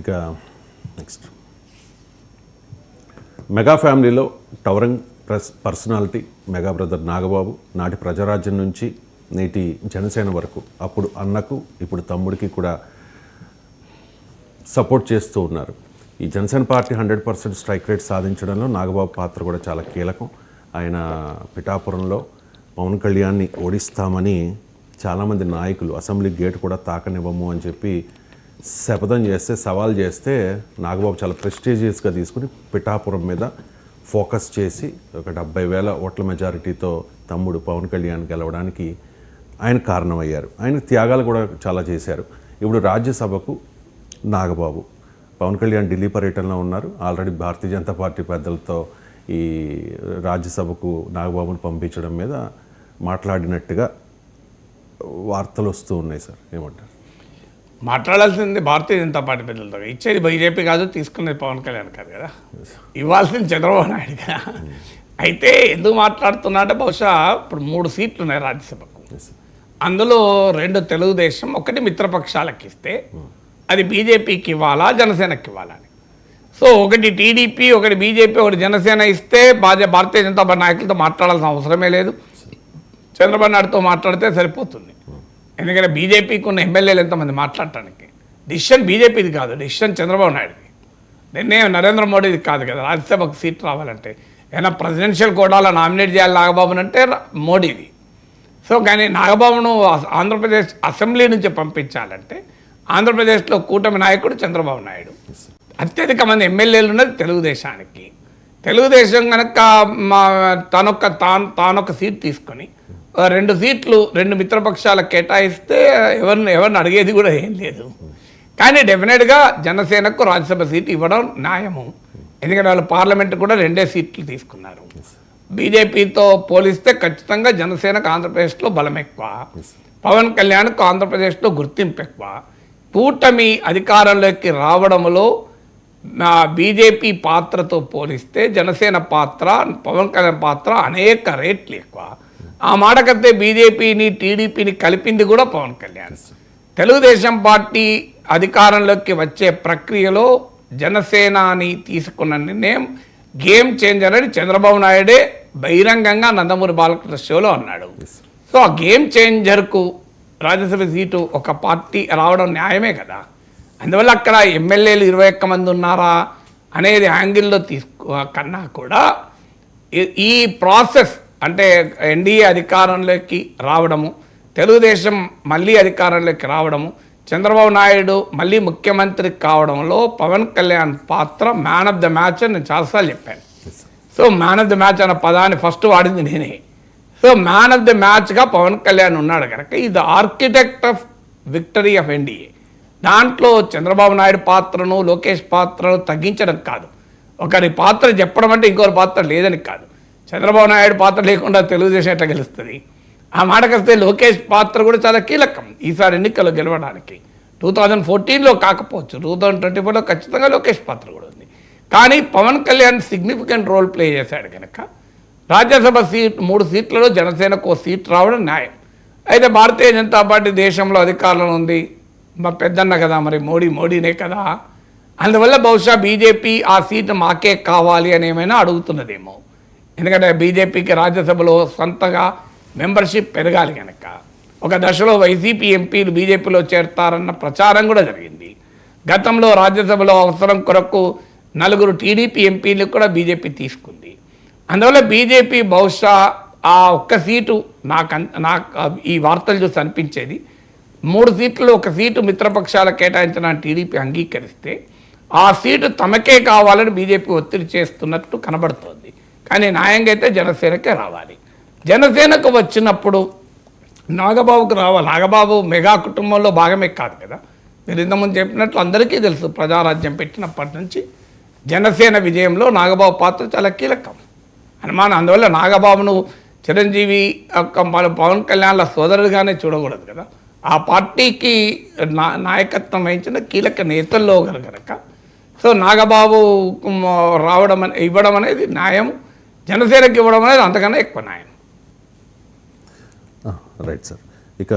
ఇక next mega ఫ్యామిలీలో towering personality mega brother Nagababu. నాటి ప్రజారాజ్యం నుంచి నేటి జనసేన వరకు అప్పుడు అన్నకు ఇప్పుడు తమ్ముడికి కూడా సపోర్ట్ చేస్తూ ఉన్నారు. ఈ జనసేన పార్టీ 100% స్ట్రైక్ రేట్ సాధించడంలో నాగబాబు పాత్ర కూడా చాలా కీలకం. ఆయన పిఠాపురంలో పవన్ కళ్యాణ్ని ఓడిస్తామని చాలామంది నాయకులు అసెంబ్లీ గేట్ కూడా తాకనివ్వము అని చెప్పి శపథం చేస్తే, సవాల్ చేస్తే నాగబాబు చాలా ప్రెస్టీజియస్గా తీసుకుని పిఠాపురం మీద ఫోకస్ చేసి ఒక 70,000 ఓట్ల మెజారిటీతో తమ్ముడు పవన్ కళ్యాణ్ గెలవడానికి ఆయన కారణమయ్యారు. ఆయన త్యాగాలు కూడా చాలా చేశారు. ఇప్పుడు రాజ్యసభకు నాగబాబు, పవన్ కళ్యాణ్ ఢిల్లీ పర్యటనలో ఉన్నారు. ఆల్రెడీ భారతీయ జనతా పార్టీ పెద్దలతో ఈ రాజ్యసభకు నాగబాబును పంపించడం మీద మాట్లాడినట్టుగా వార్తలు వస్తూ ఉన్నాయి సార్, ఏమంటారు? మాట్లాడాల్సింది భారతీయ జనతా పార్టీ పెద్దలతో, ఇచ్చేది బీజేపీ కాదు, తీసుకునేది పవన్ కళ్యాణ్ కాదు కదా, ఇవ్వాల్సింది చంద్రబాబు నాయుడు కదా. అయితే ఎందుకు మాట్లాడుతున్నా అంటే బహుశా ఇప్పుడు 3 సీట్లు ఉన్నాయి రాజ్యసభకు. అందులో 2 తెలుగుదేశం, 1 మిత్రపక్షాలకు ఇస్తే అది బీజేపీకి ఇవ్వాలా జనసేనకి ఇవ్వాలా అని. సో 1 టీడీపీ, 1 బీజేపీ, 1 జనసేన ఇస్తే భారతీయ జనతా పార్టీ నాయకులతో మాట్లాడాల్సిన అవసరమే లేదు, చంద్రబాబు నాయుడుతో మాట్లాడితే సరిపోతుంది. ఎందుకంటే బీజేపీకి ఉన్న ఎమ్మెల్యేలు ఎంతమంది మాట్లాడటానికి? డిసిషన్ బీజేపీది కాదు, డిసిషన్ చంద్రబాబు నాయుడుది, నిర్ణయం నరేంద్ర మోడీది కాదు కదా. రాజ్యసభకు సీట్ రావాలంటే ఏమైనా ప్రెసిడెన్షియల్ కోటాలో నామినేట్ చేయాలి నాగబాబుని అంటే మోడీది. సో కానీ నాగబాబును ఆంధ్రప్రదేశ్ అసెంబ్లీ నుంచి పంపించాలంటే ఆంధ్రప్రదేశ్లో కూటమి నాయకుడు చంద్రబాబు నాయుడు. అత్యధిక మంది ఎమ్మెల్యేలు ఉన్నది తెలుగుదేశానికి. తెలుగుదేశం కనుక తానొక సీట్ తీసుకొని 2 సీట్లు 2 మిత్రపక్షాలకు కేటాయిస్తే ఎవరిని అడిగేది కూడా ఏం లేదు. కానీ డెఫినెట్గా జనసేనకు రాజ్యసభ సీట్ ఇవ్వడం న్యాయము. ఎందుకంటే వాళ్ళు పార్లమెంట్ కూడా 2 సీట్లు తీసుకున్నారు. బీజేపీతో పోలిస్తే ఖచ్చితంగా జనసేనకు ఆంధ్రప్రదేశ్లో బలం ఎక్కువ, పవన్ కళ్యాణ్కు ఆంధ్రప్రదేశ్లో గుర్తింపు ఎక్కువ. కూటమి అధికారంలోకి రావడంలో బీజేపీ పాత్రతో పోలిస్తే జనసేన పాత్ర, పవన్ కళ్యాణ్ పాత్ర అనేక రేట్లు ఎక్కువ. ఆ మాటకైతే బీజేపీని టీడీపీని కలిపింది కూడా పవన్ కళ్యాణ్. తెలుగుదేశం పార్టీ అధికారంలోకి వచ్చే ప్రక్రియలో జనసేనని తీసుకున్న నిర్ణయం గేమ్ చేంజర్ అని చంద్రబాబు నాయుడే బహిరంగంగా నందమూరి బాలకృష్ణ షోలో అన్నాడు. సో ఆ గేమ్ చేంజర్కు రాజ్యసభ సీటు ఒక పార్టీ రావడం న్యాయమే కదా. అందువల్ల అక్కడ ఎమ్మెల్యేలు 21 మంది ఉన్నారా అనేది యాంగిల్లో కన్నా కూడా ఈ ప్రాసెస్ అంటే ఎన్డీఏ అధికారంలోకి రావడము, తెలుగుదేశం మళ్ళీ అధికారంలోకి రావడము, చంద్రబాబు నాయుడు మళ్ళీ ముఖ్యమంత్రి కావడంలో పవన్ కళ్యాణ్ పాత్ర మ్యాన్ ఆఫ్ ద మ్యాచ్ అని నేను చాలాసార్లు చెప్పాను. So man of the match అన్న పదాన్ని ఫస్ట్ వాడింది నేనే. సో మ్యాన్ ఆఫ్ ద మ్యాచ్గా పవన్ కళ్యాణ్ ఉన్నాడు కనుక ఇది architect of victory of NDA. దాంట్లో చంద్రబాబు నాయుడు పాత్రను, లోకేష్ పాత్రను తగ్గించడం కాదు, ఒకరి పాత్ర చెప్పడం అంటే ఇంకొకరి పాత్ర లేదని కాదు. చంద్రబాబు నాయుడు పాత్ర లేకుండా తెలుగుదేశం ఎట్లా గెలుస్తుంది? ఆ మాటకొస్తే లోకేష్ పాత్ర కూడా చాలా కీలకం ఈసారి ఎన్నికల్లో గెలవడానికి. 2014లో కాకపోవచ్చు, 2024లో ఖచ్చితంగా లోకేష్ పాత్ర కూడా ఉంది. కానీ Pawan Kalyan significant role play చేశాడు కనుక రాజ్యసభ సీట్ 3 సీట్లలో జనసేనకు 1 సీట్ రావడం న్యాయం. అయితే భారతీయ జనతా పార్టీ దేశంలో అధికారంలో ఉంది, మా పెద్దన్న కదా, మరి మోడీనే కదా. అందువల్ల బహుశా బీజేపీ ఆ సీటు మాకే కావాలి అని ఏమైనా అడుగుతున్నదేమో. ఎందుకంటే బీజేపీకి రాజ్యసభలో సొంతగా మెంబర్షిప్ పెరగాలి కనుక. ఒక దశలో వైసీపీ ఎంపీలు బీజేపీలో చేరతారన్న ప్రచారం కూడా జరిగింది. గతంలో రాజ్యసభలో అవసరం కొరకు 4 టీడీపీ ఎంపీలు కూడా బీజేపీ తీసుకుంది. అందువల్ల బీజేపీ బహుశా ఆ 1 సీటు నాకు ఈ వార్తలు చూసి అనిపించేది 3 సీట్లు 1 సీటు మిత్రపక్షాలకు కేటాయించిన టీడీపీ అంగీకరిస్తే ఆ సీటు తమకే కావాలని బీజేపీ ఒత్తిడి చేస్తున్నట్టు కనబడుతోంది. కానీ న్యాయంగా అయితే జనసేనకే రావాలి. జనసేనకు వచ్చినప్పుడు నాగబాబుకు రావాలి. నాగబాబు మెగా కుటుంబంలో భాగమే కాదు కదా. మీరు ఇంతకుముందు చెప్పినట్లు అందరికీ తెలుసు, ప్రజారాజ్యం పెట్టినప్పటి నుంచి జనసేన విజయంలో నాగబాబు పాత్ర చాలా కీలకం అనుమానం. అందువల్ల నాగబాబును చిరంజీవి పవన్ కళ్యాణ్ల సోదరుడిగానే చూడకూడదు కదా. ఆ పార్టీకి నాయకత్వం వహించిన కీలక నేతల్లో కనుక సో నాగబాబు ఇవ్వడం అనేది న్యాయం, జనసేనకి ఇవ్వడం అనేది అంతకన్నా ఎక్కువ న్యాయం. Right sir. ఇక